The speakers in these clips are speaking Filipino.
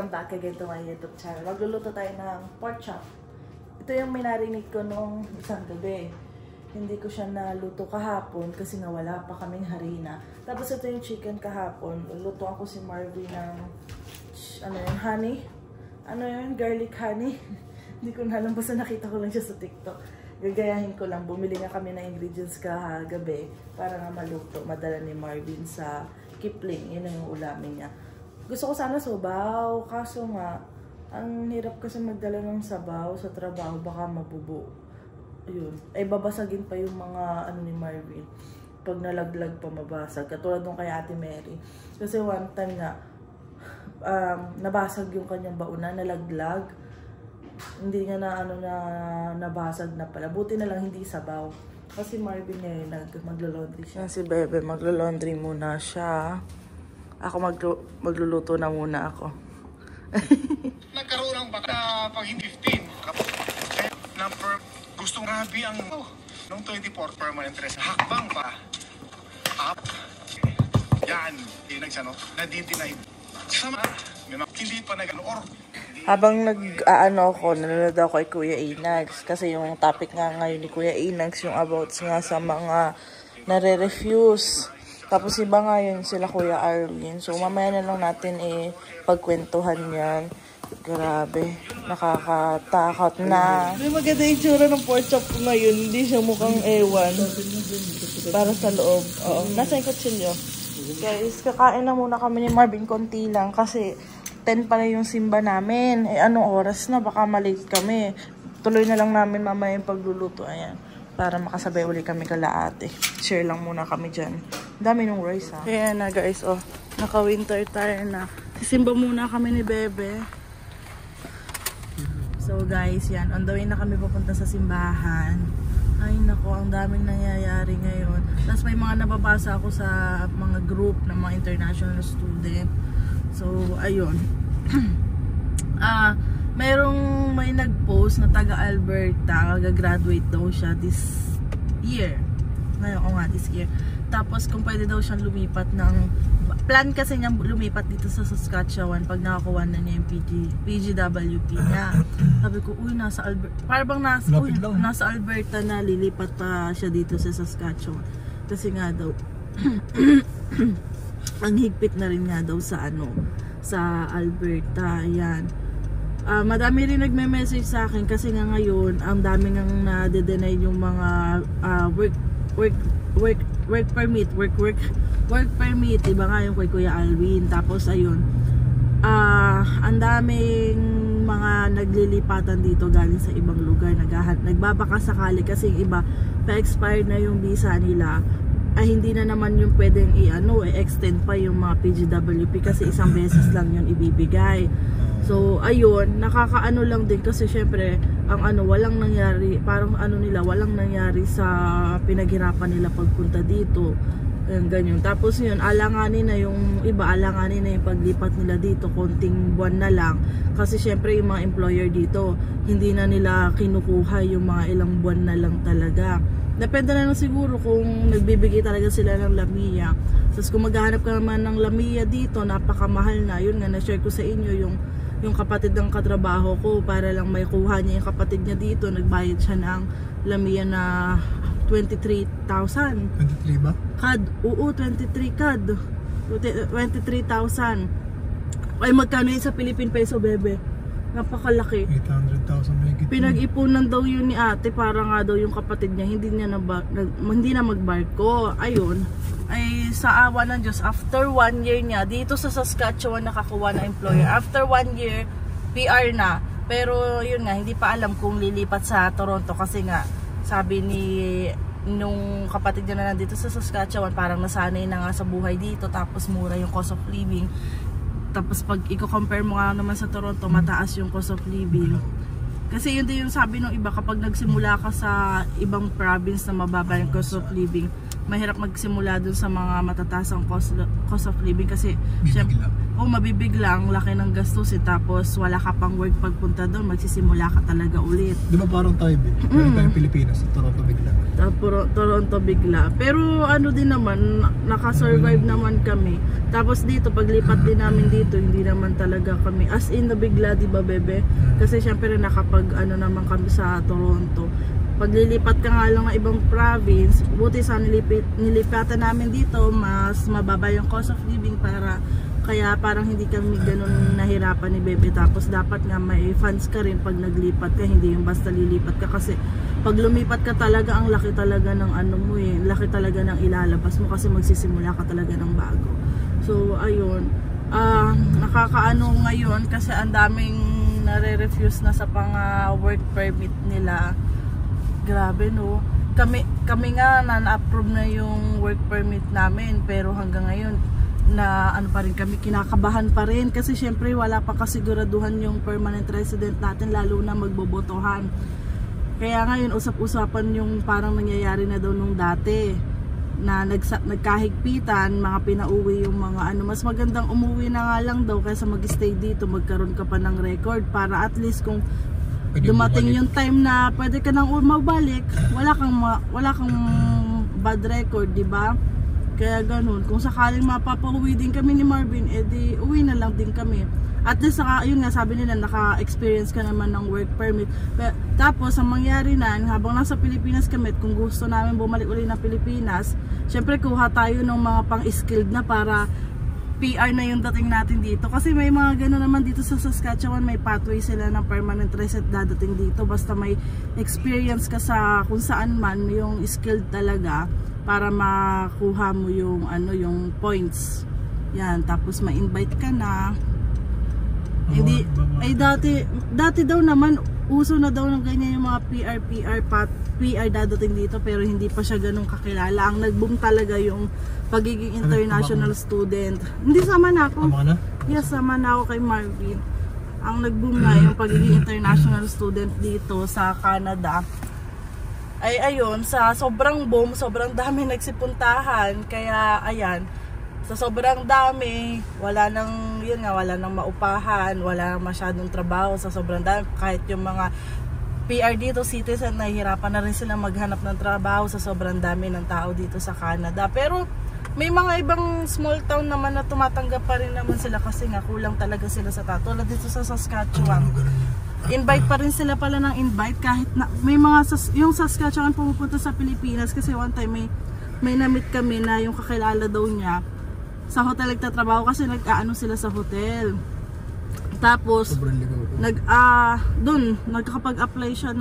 Welcome back again to my YouTube channel. Magluluto tayo ng pork chop. Ito yung minarinig ko nung isang gabi. Hindi ko siya naluto kahapon kasi nga wala pa kaming harina. Tapos ito yung chicken kahapon. Lutuan ko si Marvin ng honey. Ano yun? Garlic honey. Hindi ko na alam, basta nakita ko lang siya sa TikTok. Gagayahin ko lang. Bumili nga kami ng ingredients kagabi para nga maluto. Madala ni Marvin sa Kipling. Yun yung ulamin niya. Gusto ko sana sabaw, kaso nga, ang hirap kasi magdala ng sabaw sa trabaho, baka mabubo. Ayun. Ay, babasagin pa yung mga ni Marvin. Pag nalaglag pa, mabasag. Katulad nung kay Ate Mary. Kasi one time nga, nabasag yung kanyang bauna, nalaglag. Hindi nga nabasag na pala. Buti na lang hindi sabaw. Kasi Marvin maglo-laundry siya. Si Bebe, maglo-laundry muna siya. Ako magluluto na muna ako. Nagkaroon ng baka pag hindi 15. Gustong grabe ang noong 24 permanent rest. Hakbang pa. Up. Yan. Nadidinay. Sama. Hindi pa or Habang nanonood ako kay Kuya Inags. Kasi yung topic nga ngayon ni Kuya Inags, yung about nga sa mga nare-refuse. Tapos iba nga yun sila Kuya Arwin. So mamaya na lang natin pagkwentuhan yan. Grabe. Nakakatakot na. Hindi maganda yung tsura ng pork chop ko ngayon. Hindi siya mukhang ewan. Para sa loob. Oo. Nasa yung kutsilyo. Guys, kakain na muna kami ni Marvin. Konti lang. Kasi 10 pala yung simba namin. Anong oras na? Baka malate kami. Tuloy na lang namin mamaya yung pagluluto. Ayan. Para makasabay ulit kami kala ate. Share lang muna kami dyan. Dami nung rice ha. Kaya na guys, naka-winter tire na. Sisimba muna kami ni Bebe. So guys, yan. On the way na kami papunta sa simbahan. Ay nako, ang daming nangyayari ngayon. Tapos may mga nababasa ako sa mga group ng mga international student. So, ayun. May nag-post na taga Alberta, gagraduate daw siya this year. Ngayon, this year. Tapos kung pwede daw siyang lumipat ng plan kasi niya lumipat dito sa Saskatchewan pag nakakuha na niya yung PGWP niya. Sabi ko, nasa Alberta. Parang nasa Alberta na lilipat pa siya dito sa Saskatchewan. Kasi nga daw ang higpit na rin nga daw sa sa Alberta. Ayan. Madami rin nagme-message sa akin kasi nga ngayon ang dami nang na-deny yung mga work permit, work permit, diba nga yung kay Kuya Alwin. Tapos ayun, ang daming mga naglilipatan dito galing sa ibang lugar, nagbabaka sakali kasi yung iba pa-expired na yung visa nila. Ay hindi na naman yung pwedeng extend pa yung mga PGWP kasi isang beses lang yun ibibigay. So ayun, nakakaano lang din kasi syempre ang walang nangyari, parang walang nangyari sa pinaghirapan nila pagpunta dito. Ganyan. Tapos yun, alanganin na yung iba, alanganin na yung paglipat nila dito, konting buwan na lang. Kasi syempre yung mga employer dito, hindi na nila kinukuha yung mga ilang buwan na lang talaga. Depende na lang siguro kung nagbibigay talaga sila ng lamia. Tapos kung maghahanap ka naman ng lamia dito, napakamahal na. Yun nga, na-share ko sa inyo yung kapatid ng katrabaho ko para lang may kuha niya yung kapatid niya dito. Nagbayad siya ng lamia na 23,000. 23 ba? CAD. Oo, 23 CAD. 23,000. Ay, magkano yun sa Philippine peso, Bebe? Napakalaki. 800,000 megit. Pinag-ipunan daw yun ni ate para nga daw yung kapatid niya hindi na magbarko. Ayun. Ay sa awa ng Diyos, after 1 year niya dito sa Saskatchewan nakakuha na employer. After 1 year, PR na. Pero yun nga, hindi pa alam kung lilipat sa Toronto kasi nga sabi nung kapatid niya na nandito sa Saskatchewan, parang nasanay na nga sa buhay dito, tapos mura yung cost of living. Tapos pag i-compare mo nga naman sa Toronto, mataas yung cost of living. Kasi yun din yung sabi ng iba, kapag nagsimula ka sa ibang province na mababa yung cost of living, mahirap magsimula dun sa mga matataas ang cost of living kasi o mabibiglang laki ng gastusin tapos wala ka pang work pagpunta doon, magsisimula ka talaga ulit. Di ba parang tayo meron tayong Pilipinas, Toronto bigla. Toronto bigla. Pero ano din naman, nakasurvive naman kami. Tapos dito, paglipat din namin dito, hindi naman talaga kami as in na bigla, di ba bebe? Kasi syempre nakapag ano naman kami sa Toronto. Paglilipat ka nga lang ng ibang province, buti sa nilipatan namin dito, mas mababa yung cost of living kaya parang hindi kami ganun nahirapan ni bebe. Tapos dapat nga may funds ka rin pag naglipat ka, hindi yung basta lilipat ka kasi pag lumipat ka talaga, ang laki talaga ng ano mo laki talaga ng ilalabas mo kasi magsisimula ka talaga ng bago. So ayun, nakakaano ngayon kasi ang daming nare-refuse na sa pang work permit nila. Grabe no. Kami nga na-approve na yung work permit namin pero hanggang ngayon na ano pa rin kami, kinakabahan pa rin kasi syempre wala pa kasiguraduhan yung permanent resident natin, lalo na magbobotohan. Kaya ngayon usap-usapan yung parang nangyayari na daw nung dati na nagkahigpitan, mga pinauwi yung mga ano, mas magandang umuwi na nga lang daw kaysa mag-stay dito, magkaroon ka pa ng record para at least kung dumating yung time na pwede ka nang mabalik, wala kang bad record, di ba? Kaya ganun, kung sakaling mapapauwi din kami ni Marvin, edi uwi na lang din kami. At least yun nga, sabi nila naka-experience ka naman ng work permit. Tapos ang mangyari na, habang nasa Pilipinas kami, kung gusto namin bumalik ulit na Pilipinas, syempre kuha tayo ng mga pang-skilled na para PR na yung dating natin dito. Kasi may mga gano'n naman dito sa Saskatchewan, may pathway sila ng permanent resident dadating dito. Basta may experience ka sa kung saan man, yung skilled talaga para makuha mo yung ano, yung points. Yan, tapos ma-invite ka na. Hindi, ay dati daw naman uso na daw ng ganyan yung mga PR dadating dito pero hindi pa siya ganun kakilala. Ang nag-boom talaga yung pagiging international student. Hindi, sama na ako. Yes, sama na ako kay Marvin. Ang nag-boom na yung pagiging international student dito sa Canada. Ay ayun, sa sobrang boom, sobrang dami nagsipuntahan. Kaya ayan, sa sobrang dami, wala nang maupahan, wala nang masyadong trabaho sa sobrang dami. Kahit yung mga PR dito, citizen, nahihirapan na rin sila maghanap ng trabaho sa sobrang dami ng tao dito sa Canada. Pero may mga ibang small town naman na tumatanggap pa rin naman sila kasi nga kulang talaga sila sa tao. Tulad dito sa Saskatchewan, invite pa rin sila pala ng invite kahit na may mga yung Saskatchewan pumupunta sa Pilipinas kasi one time may na-meet kami na yung kakilala daw niya sa hotel nagtatrabaho kasi nag-aano sila sa hotel. Tapos nagkakapag-apply siya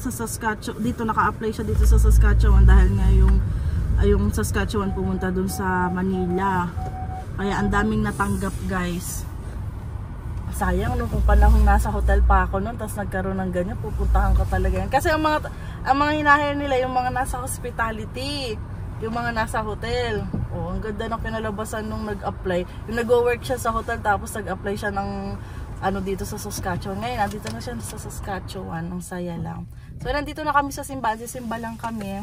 sa Saskatchewan dito, naka-apply siya dito sa Saskatchewan dahil nga yung Saskatchewan pumunta dun sa Manila. Kaya ang daming natanggap, guys. Sayang no, kung panahon nasa hotel pa ako noon tapos nagkaroon ng ganyan, pupuntahan ko talaga yan. Kasi ang mga hinahire nila yung mga nasa hospitality, yung mga nasa hotel. Oh, ang ganda ng pinalabasan nung nag-apply. Yung nag-work siya sa hotel tapos nag-apply siya ng ano dito sa Saskatchewan. Ngayon, nandito na siya sa Saskatchewan. Ang saya lang. So, nandito na kami sa simbahan. Simba lang kami.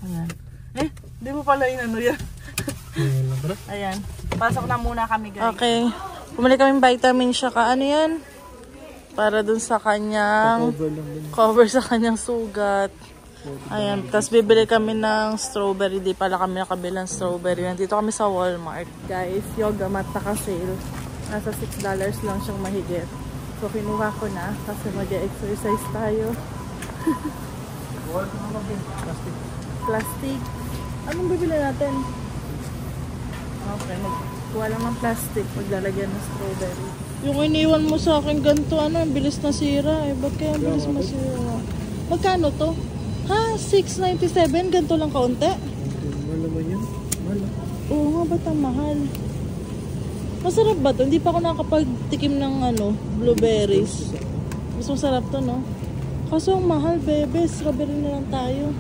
Ayan. Hindi mo pala inano yan. Ayan. Pasok na muna kami, guys. Okay. Pumili kami vitamin siya ka. Ano yan? Para dun sa kanyang cover sa kanyang sugat. Ayan, tapos bibili kami ng strawberry. Di pala kami nakabilang strawberry. Nandito kami sa Walmart. Guys, yoga mat naka-sale. Nasa $6 lang siyang mahigit. So, kinuha ko na kasi mag-exercise tayo. Plastic. Anong bibili natin? Okay, magkuha lang ng plastic. Maglalagyan ng strawberry. Yung iniwan mo sa akin ganito, ano, ang bilis na sira. Ba't kaya ang bilis masira? Magkano to? Ha? $6.97? Ganito lang kaunti? Mahal naman yun. Mahal. Oo nga, ba't ang mahal? Masarap ba to? Hindi pa ako nakapagtikim ng blueberries. Mas masarap to, no? Kaso ang mahal, bebe. Strawberry na lang tayo.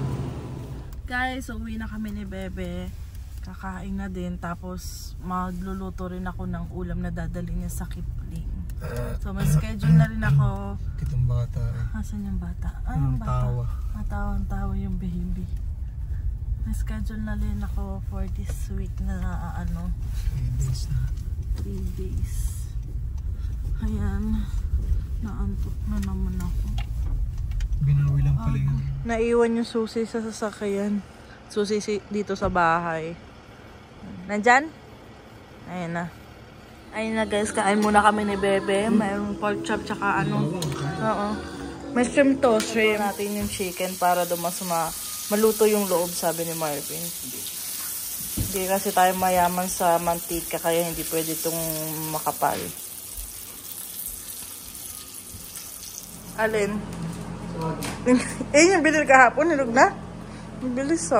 Guys, uwi na kami ni bebe. Kakain na din. Tapos magluluto rin ako ng ulam na dadalhin niya sa Kipling. So may schedule na rin ako. Kitong bata. Asan yung bata? Ang tawa. Tawa yung baby. May schedule na rin ako for this week na 3 days na. 3 days. Ayan. Naantok na naman ako. Binawi lang pala yun. Naiwan yung susi sa sasakyan. Susi dito sa bahay. Nandyan? Ayun na. Ayun na guys, kain muna kami ni Bebe. Mayroong pork chop tsaka ano. Oo. May shrimp to. Shrimp natin yung chicken para maluto yung loob, sabi ni Marvin. Hindi kasi tayo mayaman sa mantika kaya hindi pwede itong makapal. Alin? Yung binil kahapon, nilog na? Ang bilis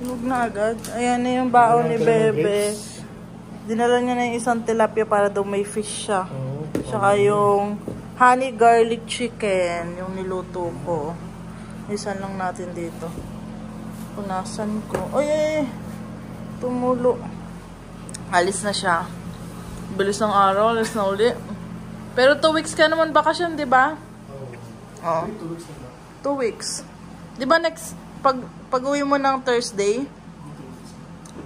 nilog na agad. Ayan na yung baon ni Bebe. Dinala niya na yung isang tilapia para daw may fish siya. Tsaka yung honey garlic chicken, yung niluto ko. Isan lang natin dito. Punasan ko. Ay! Tumulo. Alis na siya. Bilis ng araw, alis na uli. Pero 2 weeks ka naman bakasyon, di ba? Oo. 2 weeks. Di ba next, pag-uwi mo ng Thursday,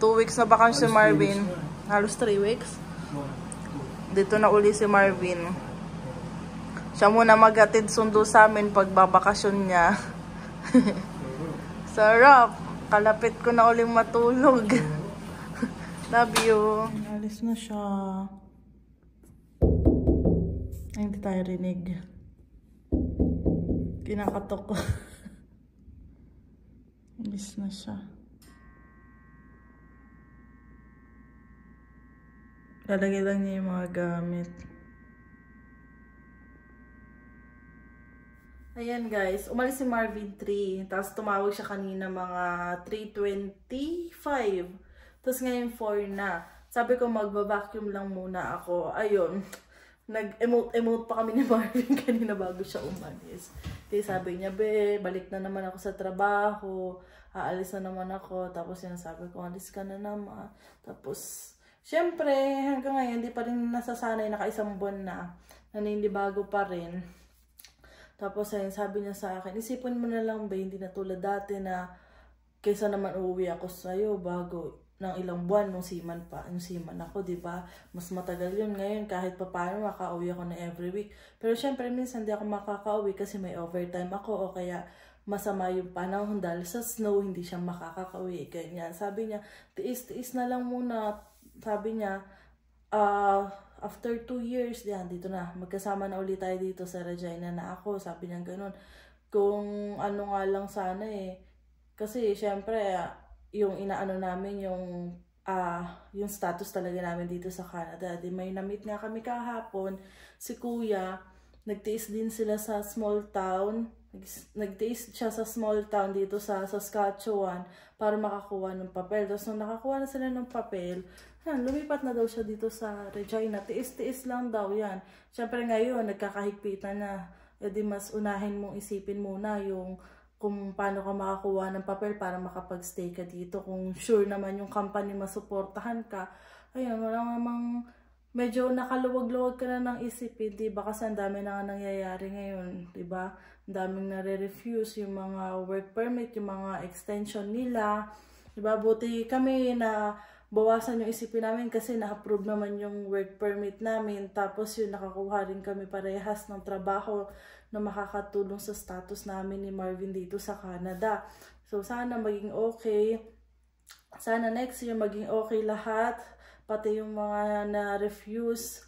2 weeks na bakasyon si Marvin. Halos 3 weeks. Dito na uli si Marvin. Siya muna maghatid sundo sa amin pag babakasyon niya. Sarap. Kalapit ko na uling matulog. Love you. Alis na siya. Ay, hindi tayo rinig. Kinakatok ko. Alis na siya. Lalagay lang niya yung mga gamit. Ayan guys, umalis si Marvin 3. Tapos tumawag siya kanina mga 3:25. Tapos ngayon 4 na. Sabi ko magba-vacuum lang muna ako. Ayun. Nag-emote pa kami ni Marvin kanina bago siya umalis. Kaya sabi niya, be, balik na naman ako sa trabaho. Aalis na naman ako. Tapos yan sabi ko, alis ka na naman. Tapos, syempre, hanggang ngayon, hindi pa rin nasasanay, naka-1 buwan na. Naninibago pa rin. Tapos, ayun, sabi niya sa akin, isipin mo na lang ba, hindi na tulad dati na kaysa naman uuwi ako sa'yo bago ng ilang buwan nung seaman ako, di ba? Mas matagal yun ngayon, kahit pa paano makauwi ako na every week. Pero syempre, minsan di ako makakauwi kasi may overtime ako o kaya masama yung panahon dahil sa snow, hindi siya makakauwi. Ganyan. Sabi niya, tiis na lang muna. Sabi niya, after 2 years, yan, dito na, magkasama na ulit tayo dito sa Regina na ako. Sabi niya ganun. Kung ano nga lang sana kasi syempre, yung inaano namin, yung status talaga namin dito sa Canada. Di may na-meet nga kami kahapon, si Kuya, nagtiis din sila sa small town. Nagtiis siya sa small town dito sa Saskatchewan para makakuha ng papel. Tapos nung nakakuha na sila ng papel, lumipat na daw siya dito sa Regina. Tiis-tiis lang daw yan. Siyempre ngayon, nagkakahigpitan na. E di mas unahin mong isipin muna yung kung paano ka makakuha ng papel para makapag-stay ka dito. Kung sure naman yung company masuportahan ka, ayun, wala namang medyo nakaluwag-luwag ka na ng isipin, diba? Kasi ang dami na nga nangyayari ngayon, diba? Ang daming nare-refuse yung mga work permit, yung mga extension nila, diba? Buti kami na bawasan yung isipin namin kasi na-approve naman yung work permit namin. Tapos yun, nakakuha rin kami parehas ng trabaho na makakatulong sa status namin ni Marvin dito sa Canada. So, sana maging okay. Sana next year maging okay lahat. Pati yung mga na-refuse.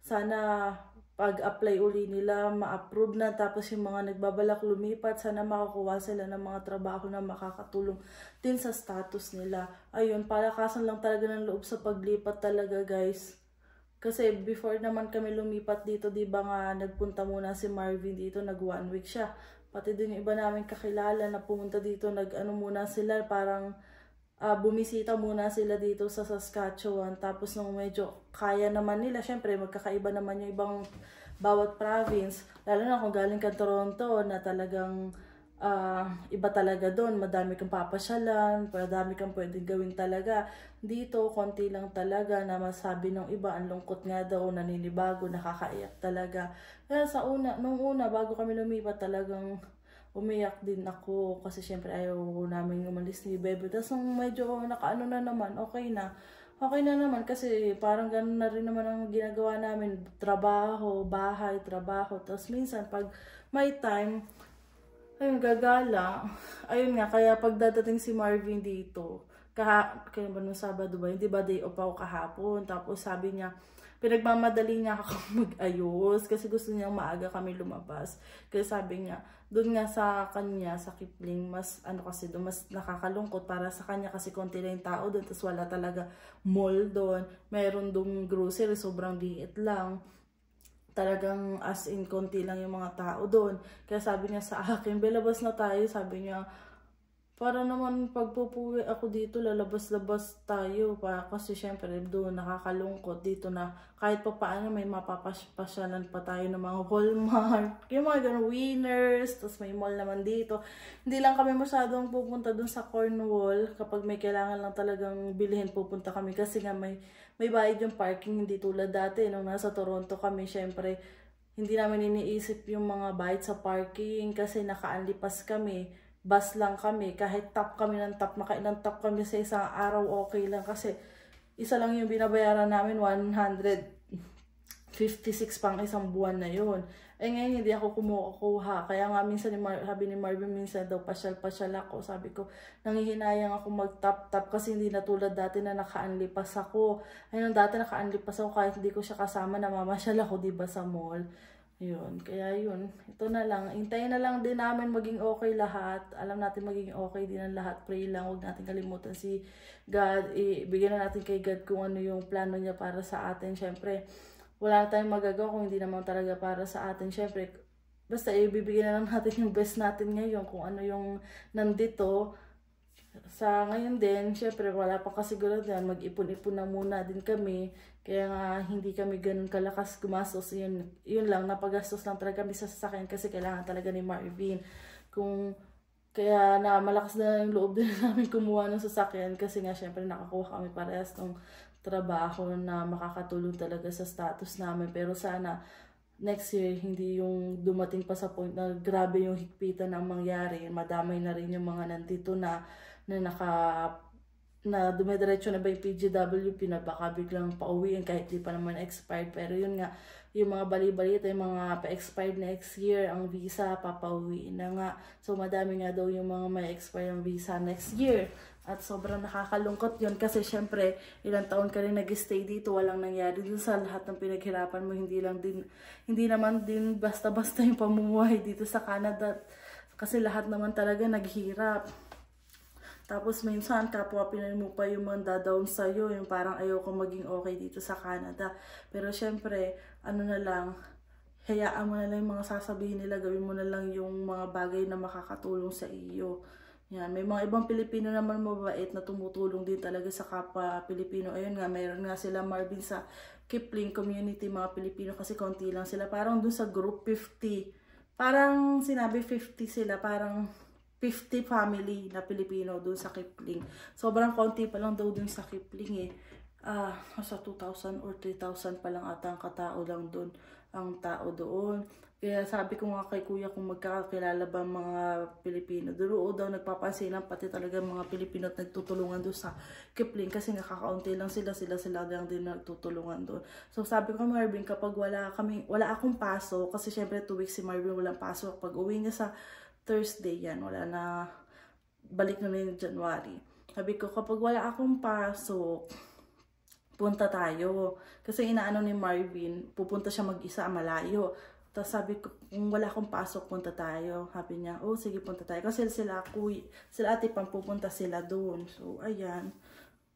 Sana pag-apply uli nila, ma-approve na. Tapos yung mga nagbabalak lumipat, sana makakuha sila ng mga trabaho na makakatulong din sa status nila. Ayun, palakasan lang talaga ng loob sa paglipat talaga, guys. Kasi before naman kami lumipat dito, di ba nga nagpunta muna si Marvin dito, nag 1 week siya. Pati din yung iba namin kakilala na pumunta dito, nag-ano muna sila, parang bumisita muna sila dito sa Saskatchewan. Tapos nung medyo kaya naman nila, syempre magkakaiba naman yung ibang bawat province. Lalo na kung galing ka Toronto na talagang iba talaga doon, madami kang papasyalan, madami kang pwedeng gawin talaga. Dito, konti lang talaga na masabi ng iba, ang lungkot nga daw, naninibago, nakakaiyak talaga. Kaya nung una, bago kami lumipat, talagang umiyak din ako kasi syempre ayaw namin umalis ni Bebe. Tapos nung medyo nakaano na naman, okay na. okay na naman kasi parang ganun na rin naman ang ginagawa namin. Trabaho, bahay, trabaho. Tapos minsan pag may time, ayun, gagala. Ayun nga, kaya pag dadating si Marvin dito, kaya ba nung Sabado ba, hindi ba day off ako kahapon. Tapos sabi niya, pinagmamadali niya ako mag-ayos kasi gusto niyang maaga kami lumabas. Kaya sabi niya, doon nga sa kanya, sa Kipling, mas ano kasi doon, mas nakakalungkot para sa kanya kasi konti lang yung tao doon. Tapos wala talaga mall doon. Meron doon grocery, sobrang liit lang. Talagang as in konti lang yung mga tao doon. Kaya sabi niya sa akin, belabas na tayo. Sabi niya, para naman pagpupuwi ako dito, lalabas-labas tayo. Kasi syempre doon nakakalungkot dito na kahit pa paano may mapapasyalan pa tayo ng mga Walmart. Yung mga ganun, Winners, tapos may mall naman dito. Hindi lang kami masyadong pupunta doon sa Cornwall. Kapag may kailangan lang talagang bilhin, pupunta kami. Kasi nga may bayad yung parking, hindi tulad dati. Nung nasa Toronto kami, syempre, hindi namin iniisip yung mga bayad sa parking kasi nakaanlipas kami. Bus lang kami, kahit tap kami ng tap, makailang tap kami sa isang araw, okay lang kasi isa lang yung binabayaran namin, 156 pang isang buwan na yun. Eh ngayon hindi ako kumukuha, kaya nga minsan sabi ni Marvin, minsan daw pasyal-pasyal ako. Sabi ko, nangihinayang ako mag-tap-tap kasi hindi na tulad dati na naka-unlipas ako. Ayun, dati naka-unlipas ako kahit hindi ko siya kasama, namamasyal ako diba sa mall. Yun, kaya yun, ito na lang, hintayin na lang din namin maging okay lahat. Alam natin maging okay din ang lahat, pray lang, huwag natin kalimutan si God, ibigyan na natin kay God kung ano yung plano niya para sa atin. Syempre, wala tayong magagawa kung hindi naman talaga para sa atin. Syempre, basta ibibigyan na lang natin yung best natin ngayon kung ano yung nandito. Sa ngayon din, syempre wala pa kasiguraduhan, mag-ipon-ipon na muna din kami. Kaya nga hindi kami ganun kalakas gumastos. Yun lang, napagastos lang talaga kami sa sasakyan kasi kailangan talaga ni Marvin. Kaya na malakas na yung loob din namin kumuha ng sasakyan kasi nga syempre nakakuha kami parehas ng trabaho na makakatulong talaga sa status namin. Pero sana next year, hindi yung dumating pa sa point na grabe yung higpitan ang mangyari. Madamay na rin yung mga nandito na dumediretso na ba yung PGWP na baka biglang pauwiin kahit di pa naman expired. Pero yun nga, yung mga bali-balita, yung mga pa-expired next year, ang visa, papauwiin na nga. So madami nga daw yung mga may expired ang visa next year. At sobrang nakakalungkot yun kasi syempre ilang taon ka rin nag-stay dito, walang nangyari dun sa lahat ng pinaghirapan mo. Hindi naman din basta-basta yung pamumuhay dito sa Canada kasi lahat naman talaga naghirap. Tapos minsan kapwa Pinoy mo pa yung mga down sa'yo, yung parang ayoko maging okay dito sa Canada. Pero syempre, ano na lang, hayaan mo na lang yung mga sasabihin nila, gawin mo na lang yung mga bagay na makakatulong sa iyo. Yan, may mga ibang Pilipino naman mabait na tumutulong din talaga sa kapwa Pilipino. Ayun nga, mayroon nga sila Marvin sa Kipling community, mga Pilipino kasi konti lang sila. Parang dun sa group 50, parang sinabi 50 sila, parang 50 family na Pilipino doon sa Kipling. Sobrang konti pa lang daw doon sa Kipling eh. Sa 2,000 or 3,000 pa lang ata ang katao lang doon, ang tao doon. Kaya sabi ko nga kay kuya kung magkakakilala ba mga Pilipino. Doon daw nagpapansinan pati talaga mga Pilipino at nagtutulungan doon sa Kipling kasi nga kakaunti lang sila lang din nagtutulungan doon. So sabi ko Marvin, kapag wala akong pasok, kasi syempre 2 weeks si Marvin walang pasok. Pag uwi niya sa Thursday yan, wala na, balik na yung January. Sabi ko, kapag wala akong pasok, punta tayo. Kasi inaano ni Marvin, pupunta siya mag-isa, malayo. Tapos sabi ko, kung wala akong pasok, punta tayo. Sabi niya, oh sige, punta tayo. Kasi sila ate pang pupunta sila doon. So, ayan.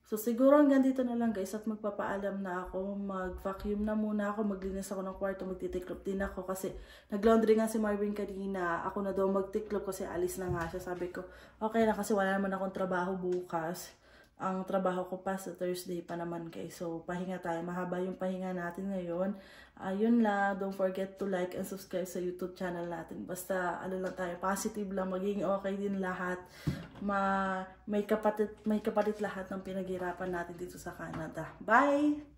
So, siguro hanggang dito na lang guys at magpapaalam na ako. Mag-vacuum na muna ako, maglinis ako ng kwarto, magtitiklop din ako kasi nag-laundry nga si Marvin kanina. Ako na daw magtiklop kasi alis na nga siya. Sabi ko, okay na kasi wala naman akong trabaho bukas. Ang trabaho ko pa sa Thursday pa naman guys. So, pahinga tayo. Mahaba yung pahinga natin ngayon. Ayun lang. Don't forget to like and subscribe sa YouTube channel natin. Basta, ano lang tayo, positive lang. Maging okay din lahat. May kapalit lahat ng pinaghirapan natin dito sa Canada. Bye!